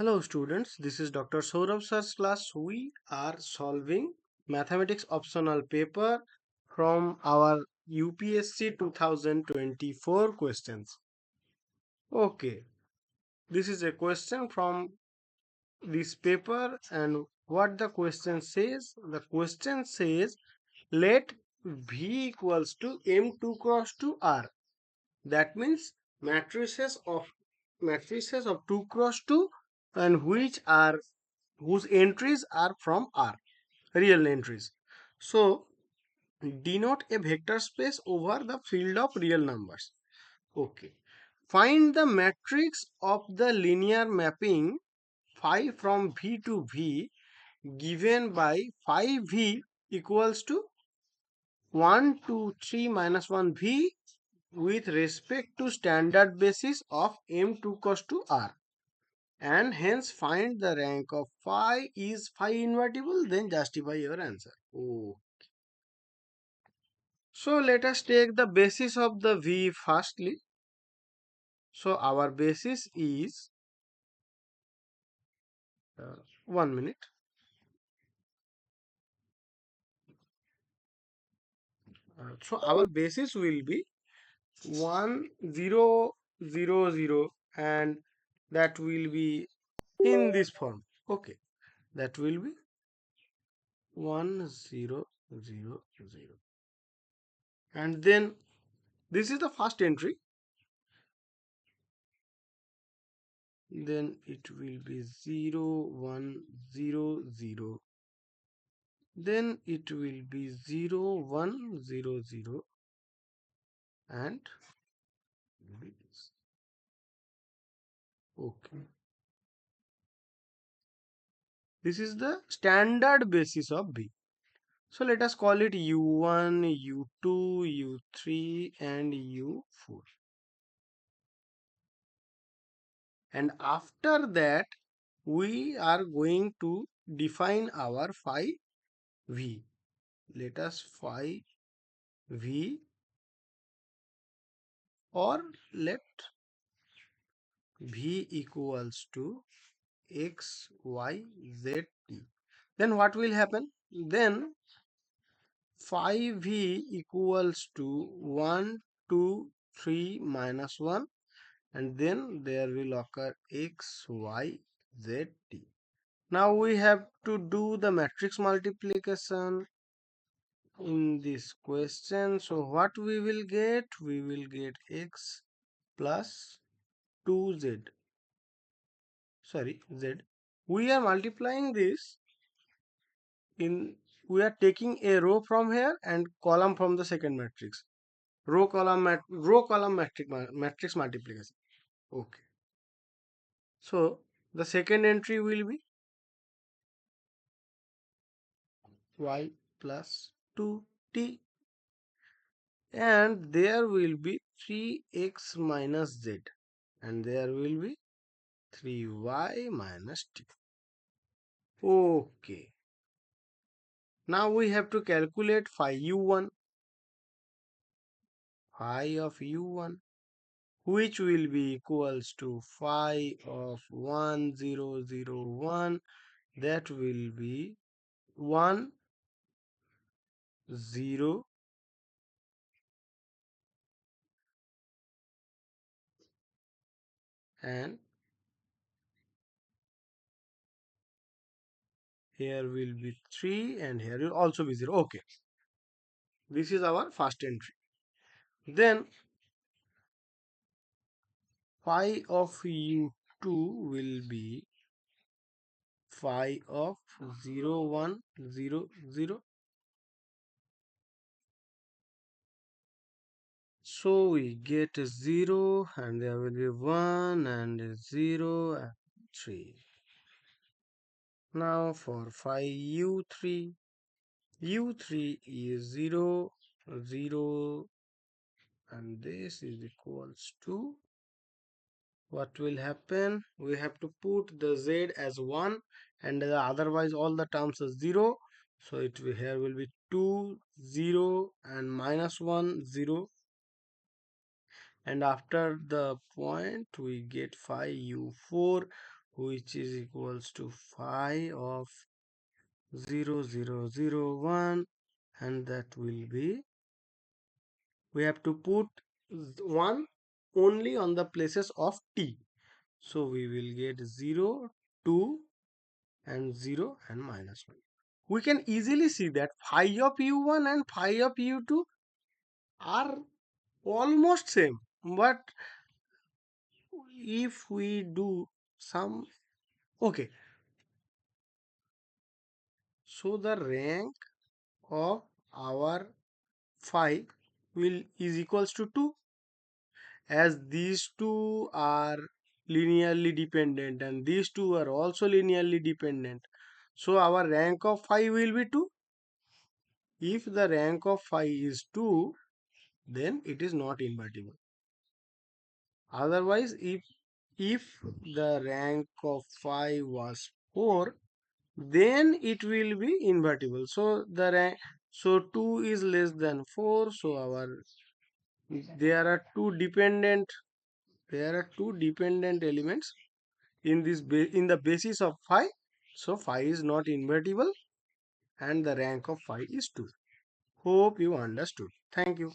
Hello students, this is Dr. Sourav sir's class. We are solving mathematics optional paper from our UPSC 2024 questions. Okay, this is a question from this paper, and what the question says? The question says let V equals to M2 cross 2R. That means matrices of 2 cross 2 and whose entries are from R, real entries. So denote a vector space over the field of real numbers. Okay. Find the matrix of the linear mapping phi from V to V given by phi V equals to 1, 2, 3 minus 1 V with respect to standard basis of M2 cos to R, and hence find the rank of phi. Is phi invertible? Then justify your answer. Oh. So let us take the basis of the V firstly. So our basis is 1 minute. So our basis will be 1 0 0 0, and that will be in this form. Okay, that will be 1 0 0 0, and then this is the first entry. Then it will be 0 1 0 0, then it will be 0 1 0 0, and this. Okay, this is the standard basis of B. So let us call it U1, U2, U3 and U4. And after that we are going to define our phi V. Let us phi V, or let V equals to X, Y, Z, T. Then what will happen? Then phi V equals to 1, 2, 3 minus 1, and then there will occur X, Y, Z, T. Now we have to do the matrix multiplication in this question. So what we will get? We will get X plus 2Z. Sorry, Z. We are multiplying this in, we are taking a row from here and column from the second matrix. Row column matrix multiplication. Okay. So the second entry will be Y plus 2T, and there will be 3x minus Z, and there will be 3y minus T. Okay. Now we have to calculate phi U1. Phi of U1, which will be equals to phi of 1 0 0 1, that will be 1 0 and here will be 3 and here will also be 0. Okay, this is our first entry. Then phi of U2 will be phi of 0 1 0 0. So we get 0 and there will be 1 and 0 and 3. Now for phi U3, U3 is 0 0, and this is equals to, what will happen? We have to put the Z as 1 and otherwise all the terms are 0. So it will, here will be 2 0 and minus 1 0, and after the point we get phi U4, which is equals to phi of 0 0 0 1, and that will be, we have to put 1 only on the places of t. So we will get 0, 2 and 0 and minus 1. We can easily see that phi of u1 and phi of u2 are almost same. But if we do some, okay, so the rank of our phi will is equals to 2, as these two are linearly dependent and these two are also linearly dependent. So our rank of phi will be 2. If the rank of phi is 2, then it is not invertible. Otherwise, if the rank of phi was 4, then it will be invertible. So the rank, so 2 is less than 4. So our, there are two dependent, there are two dependent elements in this in the basis of phi. So phi is not invertible and the rank of phi is 2. Hope you understood. Thank you.